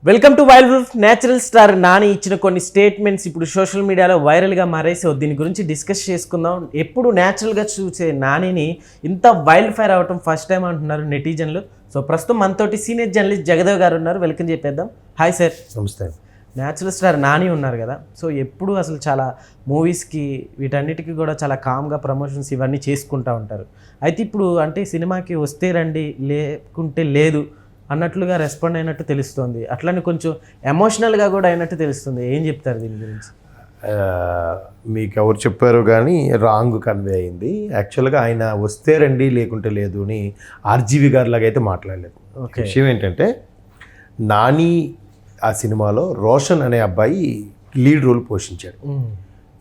Welcome to wild wolf. Natural star Nani ఇచ్చిన కొన్ని statements ఇప్పుడు సోషల్ మీడియాలో వైరల్గా మారేసి దీని గురించి డిస్కస్ చేసుకుందాం. ఎప్పుడు న్యాచురల్గా చూసే నానిని ఇంత వైల్డ్ ఫైర్ అవ్వటం ఫస్ట్ టైం అంటున్నారు నెటిజన్లు. సో ప్రస్తుతం మనతోటి సీనియర్ జర్నలిస్ట్ జగదేవ్ గారు ఉన్నారు. వెల్కమ్ చెప్పేద్దాం. Hi sir. నమస్తే. న్యాచురల్ స్టార్ నాని ఉన్నారు కదా, సో ఎప్పుడు అసలు చాలా మూవీస్కి వీటన్నిటికీ కూడా చాలా కామ్గా ప్రమోషన్స్ ఇవన్నీ చేసుకుంటూ ఉంటారు. అయితే ఇప్పుడు అంటే సినిమాకి వస్తే రండి లేకుంటే లేదు అన్నట్లుగా రెస్పాండ్ అయినట్టు తెలుస్తుంది. అట్లనే కొంచెం ఎమోషనల్గా కూడా అయినట్టు తెలుస్తుంది. ఏం చెప్తారు దీని గురించి? మీకు ఎవరు చెప్పారు కానీ రాంగ్ కన్వే అయింది. యాక్చువల్గా ఆయన వస్తే రండి లేకుంటే లేదు అని ఆర్జీవి గారి లాగా అయితే మాట్లాడలేదు. విషయం ఏంటంటే, నాని ఆ సినిమాలో రోషన్ అనే అబ్బాయి లీడ్ రోల్ పోషించాడు.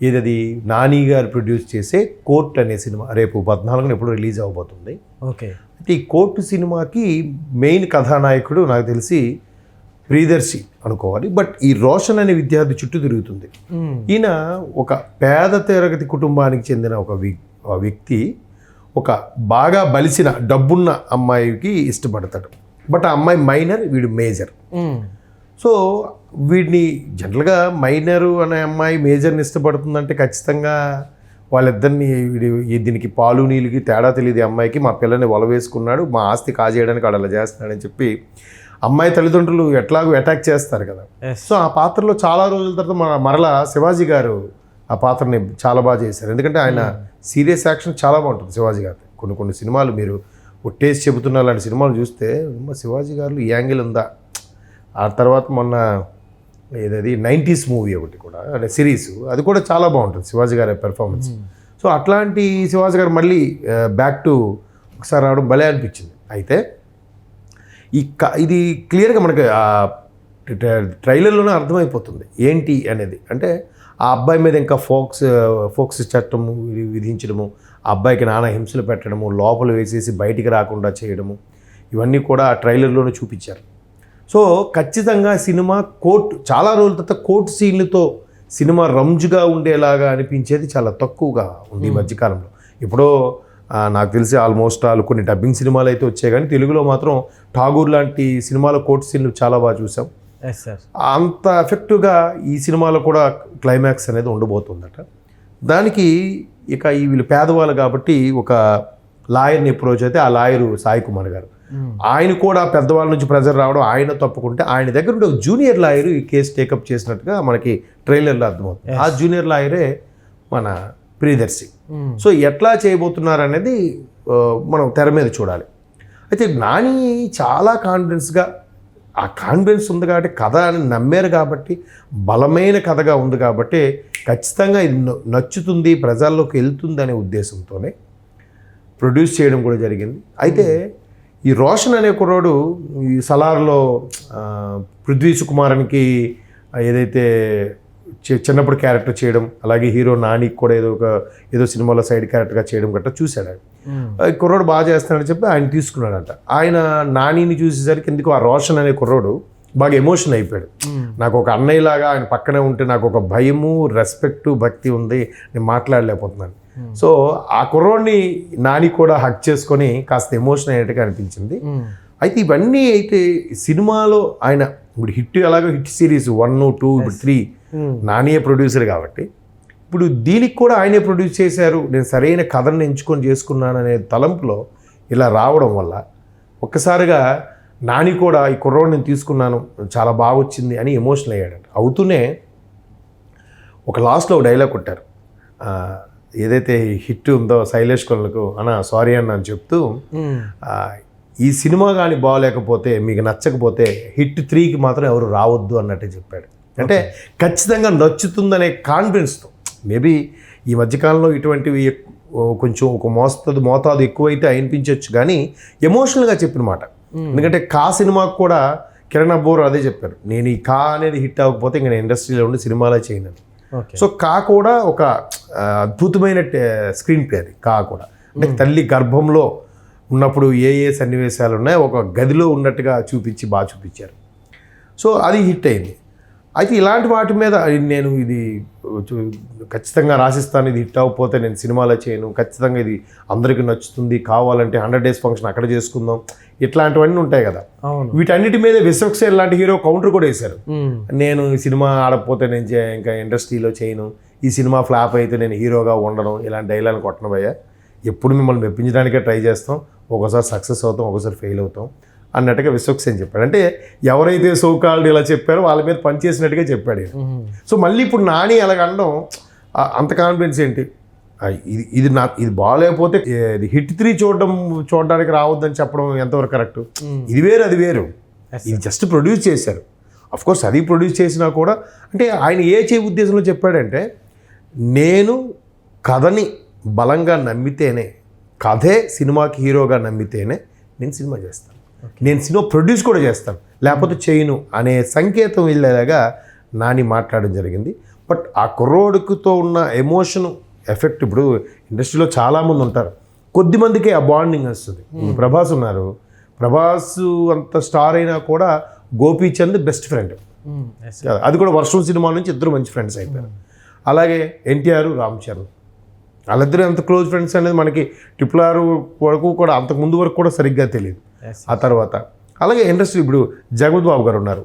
ఇది నాని గారు ప్రొడ్యూస్ చేసే కోర్ట్ అనే సినిమా రేపు 14న ఎప్పుడు రిలీజ్ అవ్వబోతుంది. ఓకే. అంటే ఈ కోర్టు సినిమాకి మెయిన్ కథానాయకుడు నాకు తెలిసి ప్రియదర్శి అనుకోవాలి. బట్ ఈ రోషన్ అనే విద్యార్థి చుట్టూ తిరుగుతుంది. ఈయన ఒక పేద తరగతి కుటుంబానికి చెందిన ఒక వ్యక్తి ఒక బాగా బలిసిన డబ్బున్న అమ్మాయికి ఇష్టపడతాడు. బట్ ఆ అమ్మాయి మైనర్, వీడు మేజర్. సో వీడిని జనరల్గా మైనరు అనే అమ్మాయి మేజర్ని ఇష్టపడుతుందంటే ఖచ్చితంగా వాళ్ళిద్దరిని దీనికి పాలు నీళ్ళకి తేడా తెలియదు. అమ్మాయికి మా పిల్లని వలవేసుకున్నాడు, మా ఆస్తి కాజేయడానికి వాడు అలా చేస్తున్నాడని చెప్పి అమ్మాయి తల్లిదండ్రులు ఎట్లాగో అటాక్ చేస్తారు కదా. సో ఆ పాత్రలో చాలా రోజుల తర్వాత మరలా శివాజీ గారు ఆ పాత్రని చాలా బాగా చేశారు. ఎందుకంటే ఆయన సీరియస్ యాక్షన్ చాలా బాగుంటుంది శివాజీ గారు. కొన్ని సినిమాలు మీరు ఒట్టేసి చెబుతున్న లాంటి సినిమాలు చూస్తే శివాజీ గారు ఈ యాంగిల్ ఉందా. ఆ తర్వాత మొన్న ఏదది 90s మూవీ ఒకటి కూడా అంటే సిరీస్, అది కూడా చాలా బాగుంటుంది శివాజీ గారి పెర్ఫార్మెన్స్. సో అట్లాంటి శివాజీ గారు మళ్ళీ బ్యాక్ టు ఒకసారి రావడం భలే అనిపించింది. అయితే ఇది క్లియర్గా మనకి ట్రైలర్లోనే అర్థమైపోతుంది ఏంటి అనేది. అంటే ఆ అబ్బాయి మీద ఇంకా ఫోక్స్ చట్టము విధించడము, ఆ అబ్బాయికి నానా హింసలు పెట్టడము, లోపల వేసేసి బయటికి రాకుండా చేయడము, ఇవన్నీ కూడా ఆ ట్రైలర్లోనే చూపించారు. సో ఖచ్చితంగా సినిమా కోర్టు చాలా రోజుల తర్వాత కోర్టు సీన్లతో సినిమా రంజుగా ఉండేలాగా అనిపించేది చాలా తక్కువగా ఉంది ఈ మధ్యకాలంలో. ఇప్పుడు నాకు తెలిసి ఆల్మోస్ట్ కొన్ని డబ్బింగ్ సినిమాలు అయితే వచ్చాయి, కానీ తెలుగులో మాత్రం ఠాగూర్ లాంటి సినిమాలో కోర్టు సీన్లు చాలా బాగా చూసాం. అంత ఎఫెక్టివ్గా ఈ సినిమాలో కూడా క్లైమాక్స్ అనేది ఉండబోతుందట. దానికి ఇక వీళ్ళు పేదవాళ్ళు కాబట్టి ఒక లాయర్ని అప్రోచ్ అయితే ఆ లాయరు సాయి కుమార్ గారు, ఆయన కూడా పెద్దవాళ్ళ నుంచి ప్రెజర్ రావడం, ఆయన తప్పుకుంటే ఆయన దగ్గర ఉండే జూనియర్ లాయరు ఈ కేసు టేకప్ చేసినట్టుగా మనకి ట్రైలర్లో అర్థమవుతుంది. ఆ జూనియర్ లాయరే మన ప్రియదర్శి. సో ఎట్లా చేయబోతున్నారు అనేది మనం తెర మీద చూడాలి. అయితే నాని చాలా కాన్ఫిడెన్స్గా, ఆ కాన్ఫిడెన్స్ ఉంది కాబట్టి, కథ అని నమ్మారు కాబట్టి, బలమైన కథగా ఉంది కాబట్టి ఖచ్చితంగా ఇది నచ్చుతుంది, ప్రజల్లోకి వెళ్తుంది అనే ఉద్దేశంతోనే ప్రొడ్యూస్ చేయడం కూడా జరిగింది. అయితే ఈ రోషన్ అనే కుర్రాడు ఈ సలార్లో పృథ్వీ సుకుమారన్కి ఏదైతే చిన్నప్పుడు క్యారెక్టర్ చేయడం, అలాగే హీరో నానికి కూడా ఏదో సినిమాలో సైడ్ క్యారెక్టర్గా చేయడం గట్రా చూశాడు. ఈ కుర్రాడు బాగా చేస్తాడని చెప్పి ఆయన తీసుకున్నాడంట. ఆయన నానిని చూసేసరికి ఎందుకు ఆ రోషన్ అనే కుర్రాడు బాగా ఎమోషన్ అయిపోయాడు. నాకు ఒక అన్నయ్యలాగా ఆయన పక్కనే ఉంటే నాకు ఒక భయము, రెస్పెక్టు, భక్తి ఉంది, నేను మాట్లాడలేకపోతున్నాను. సో ఆ కుర్రోడిని నాని కూడా హక్ చేసుకొని కాస్త ఎమోషన్ అయ్యేట్టుగా అనిపించింది. అయితే ఇవన్నీ అయితే సినిమాలో ఆయన ఇప్పుడు హిట్, ఎలాగో హిట్ సిరీస్ 1, 2, 3 నానియే ప్రొడ్యూసర్ కాబట్టి ఇప్పుడు దీనికి కూడా ఆయనే ప్రొడ్యూస్ చేశారు, నేను సరైన కథను ఎంచుకొని చేసుకున్నాను అనే తలంపులో ఇలా రావడం వల్ల ఒక్కసారిగా నాని కూడా ఈ కుర్రోడిని నేను తీసుకున్నాను, చాలా బాగా వచ్చింది అని ఎమోషనల్ అయ్యాడంట. అవుతూనే ఒక లాస్ట్లో ఒక డైలాగ్ కొట్టారు. ఏదైతే హిట్ ఉందో శైలేష్ కొలకు సారీ అని చెప్తూ, ఈ సినిమా కానీ బాగోలేకపోతే, మీకు నచ్చకపోతే హిట్ 3కి మాత్రం ఎవరు రావద్దు అన్నట్టే చెప్పాడు. అంటే ఖచ్చితంగా నచ్చుతుందనే కాన్ఫిడెన్స్తో. మేబీ ఈ మధ్యకాలంలో ఇటువంటివి కొంచెం ఒక మోతాదు ఎక్కువైతే అనిపించవచ్చు, కానీ ఎమోషనల్గా చెప్పిన మాట. ఎందుకంటే కా సినిమాకు కూడా కిరణ్ అబ్బోర్ అదే చెప్పారు, నేను ఈ కా అనేది హిట్ అవ్వకపోతే ఇంకా నేను ఇండస్ట్రీలో ఉండి సినిమాలే చేయను. సో కా కూడా ఒక అద్భుతమైన స్క్రీన్ ప్లే అది. కా కూడా అంటే తల్లి గర్భంలో ఉన్నప్పుడు ఏ సన్నివేశాలు ఉన్నాయో ఒక గదిలో ఉన్నట్టుగా బాగా చూపించారు. సో అది హిట్ అయింది. అయితే ఇలాంటి వాటి మీద నేను ఇది ఖచ్చితంగా రాసిస్తాను, ఇది హిట్ అవ్వకపోతే నేను సినిమాలో చేయను, ఖచ్చితంగా ఇది అందరికీ నచ్చుతుంది, కావాలంటే 100 days ఫంక్షన్ అక్కడ చేసుకుందాం, ఇట్లాంటివన్నీ ఉంటాయి కదా. అవును. వీటన్నిటి మీద విశ్వక్సేన్ లాంటి హీరో కౌంటర్ కూడా వేశారు. నేను ఈ సినిమా ఆడకపోతే నేను ఇంకా ఇండస్ట్రీలో చేయను, ఈ సినిమా ఫ్లాప్ అయితే నేను హీరోగా ఉండను, ఇలాంటి డైలాగ్ కొట్టనబోయా. ఎప్పుడు మిమ్మల్ని మెప్పించడానికే ట్రై చేస్తాం, ఒకసారి సక్సెస్ అవుతాం, ఒకసారి ఫెయిల్ అవుతాం అన్నట్టుగా విశ్వక్సేన్ చెప్పాడు. అంటే ఎవరైతే సోకాల్డ్ ఇలా చెప్పారో వాళ్ళ మీద పనిచేసినట్టుగా చెప్పాడు. సో మళ్ళీ ఇప్పుడు నాని అలాగ అనడం అంత కాన్ఫిడెన్స్ ఏంటి? ఇది బాగాలేకపోతే ఇది హిట్ 3 చూడడానికి రావద్దని చెప్పడం ఎంతవరకు కరెక్ట్? ఇది వేరు, అది వేరు. ఇది జస్ట్ ప్రొడ్యూస్ చేశారు. అఫ్కోర్స్ అది ప్రొడ్యూస్ చేసినా కూడా అంటే ఆయన ఏ ఉద్దేశంలో చెప్పాడంటే, నేను కథని బలంగా నమ్మితేనే, కథే సినిమాకి హీరోగా నమ్మితేనే నేను సినిమా చేస్తాను, నేను సినిమా ప్రొడ్యూస్ కూడా చేస్తాను, లేకపోతే చేయను అనే సంకేతం వెళ్ళేలాగా నాని మాట్లాడడం జరిగింది. బట్ ఆ కుర్రోడుకుతో ఉన్న ఎమోషన్ ఎఫెక్ట్, ఇప్పుడు ఇండస్ట్రీలో చాలామంది ఉంటారు, కొద్దిమందికే ఆ బాండింగ్ వస్తుంది. ప్రభాస్ ఉన్నారు, ప్రభాస్ అంత స్టార్ అయినా కూడా గోపీచంద్ బెస్ట్ ఫ్రెండ్, అది కూడా వర్షం సినిమా నుంచి ఇద్దరు మంచి ఫ్రెండ్స్ అయిపోయారు. అలాగే ఎన్టీఆర్, రామ్ చరణ్, వాళ్ళిద్దరూ ఎంత క్లోజ్ ఫ్రెండ్స్ అనేది మనకి RRR వరకు కూడా, అంతకు ముందు వరకు కూడా సరిగ్గా తెలియదు. ఆ తర్వాత అలాగే ఇండస్ట్రీ, ఇప్పుడు జగపతి బాబు గారు ఉన్నారు,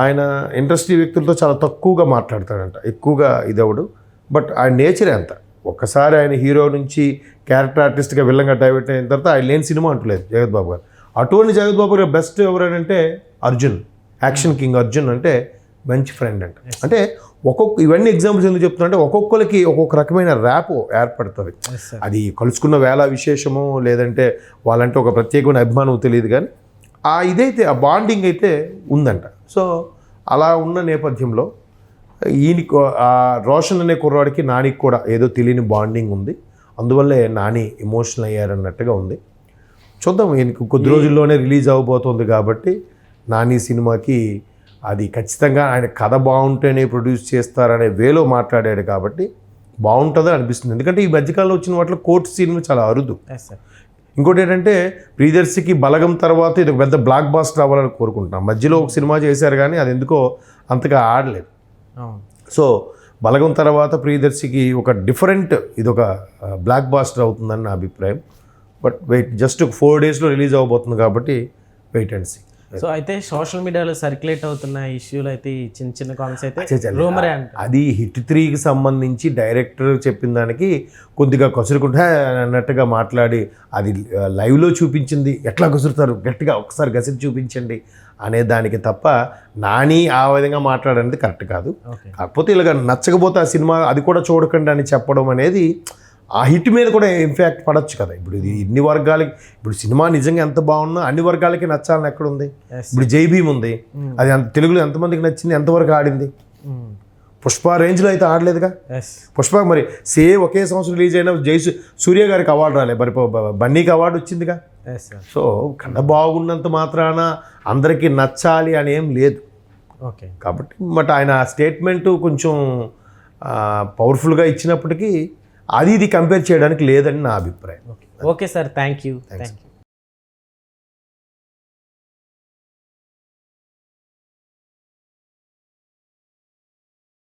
ఆయన ఇండస్ట్రీ వ్యక్తులతో చాలా తక్కువగా మాట్లాడతాడంట, ఎక్కువగా ఇదవడు. బట్ ఆయన నేచరే అంత. ఒక్కసారి ఆయన హీరో నుంచి క్యారెక్టర్ ఆర్టిస్ట్గా విల్లంగా డైవర్ట్ అయిన తర్వాత ఆయన లేని సినిమా అంటలేదు జగపతి బాబు గారు. అటువంటి జగపతి బాబు గారు బెస్ట్ ఎవరంటే అర్జున్, యాక్షన్ కింగ్ అర్జున్ అంటే మంచి ఫ్రెండ్ అంట. అంటే ఇవన్నీ ఎగ్జాంపుల్స్ ఎందుకు చెప్తున్నా అంటే, ఒక్కొక్కరికి ఒక్కొక్క రకమైన ర్యాప్ ఏర్పడుతుంది. అది కలుసుకున్న వేళ విశేషమో లేదంటే వాళ్ళంటే ఒక ప్రత్యేకమైన అభిమానం తెలియదు, కానీ ఇదైతే ఆ బాండింగ్ అయితే ఉందంట. సో అలా ఉన్న నేపథ్యంలో రోషన్ అనే కుర్రాడికి నానికి కూడా ఏదో తెలియని బాండింగ్ ఉంది, అందువల్లే నాని ఎమోషనల్ అయ్యారన్నట్టుగా ఉంది. చూద్దాం, ఈయనకి కొద్ది రోజుల్లోనే రిలీజ్ అవ్వబోతుంది కాబట్టి నాని సినిమాకి అది ఖచ్చితంగా ఆయన కథ బాగుంటేనే ప్రొడ్యూస్ చేస్తారనే వేలో మాట్లాడాడు కాబట్టి బాగుంటుందని అనిపిస్తుంది. ఎందుకంటే ఈ మధ్యకాలంలో వచ్చిన వాటిలో కోర్టు సినిమా చాలా అరుదు. ఇంకోటి ఏంటంటే, ప్రియదర్శికి బలగం తర్వాత ఇది ఒక పెద్ద బ్లాక్ బాస్టర్ అవ్వాలని కోరుకుంటున్నాం. మధ్యలో ఒక సినిమా చేశారు కానీ అది ఎందుకో అంతగా ఆడలేదు. సో బలగం తర్వాత ప్రియదర్శికి ఒక డిఫరెంట్, ఇది ఒక బ్లాక్ బాస్టర్ అవుతుందని నా అభిప్రాయం. బట్ వెయిట్, జస్ట్ 4 daysలో రిలీజ్ అవ్వబోతుంది కాబట్టి వెయిట్ అండ్ సీ. సో అయితే సోషల్ మీడియాలో సర్క్యులేట్ అవుతున్న ఇష్యూలు అయితే చిన్న చిన్న కామెంట్స్ అయితే రూమరే అంట. అది హిట్ 3కి సంబంధించి డైరెక్టర్ చెప్పిన దానికి కొద్దిగా కసురుకుంటా అన్నట్టుగా మాట్లాడి, అది లైవ్లో చూపించింది, ఎట్లా కసురుతారు, గట్టిగా ఒకసారి గసిరి చూపించండి అనే దానికి తప్ప నాని ఆ విధంగా మాట్లాడేది కరెక్ట్ కాదు. కాకపోతే ఇలాగ నచ్చకపోతే ఆ సినిమా అది కూడా చూడకండి అని చెప్పడం అనేది ఆ హిట్ మీద కూడా ఇంపాక్ట్ పడవచ్చు కదా. ఇప్పుడు ఇది ఇన్ని వర్గాలకి, ఇప్పుడు సినిమా నిజంగా ఎంత బాగున్నా అన్ని వర్గాలకి నచ్చాలని ఎక్కడ ఉంది? ఇప్పుడు జై భీమ్ ఉంది, అది తెలుగులో ఎంతమందికి నచ్చింది, ఎంతవరకు ఆడింది? పుష్ప రేంజ్లో అయితే ఆడలేదుగా. పుష్ప మరి ఒకే సంవత్సరం రిలీజ్ అయిన సూర్య గారికి అవార్డు రాలే, మరి బన్నీకి అవార్డు వచ్చిందిగా. సో కథ బాగున్నంత మాత్రాన అందరికీ నచ్చాలి అని ఏం లేదు. కాబట్టి బట్ ఆయన స్టేట్మెంటు కొంచెం పవర్ఫుల్గా ఇచ్చినప్పటికీ అది ఇది కంపేర్ చేయడానికి లేదని నా అభిప్రాయం. Okay sir, thank you.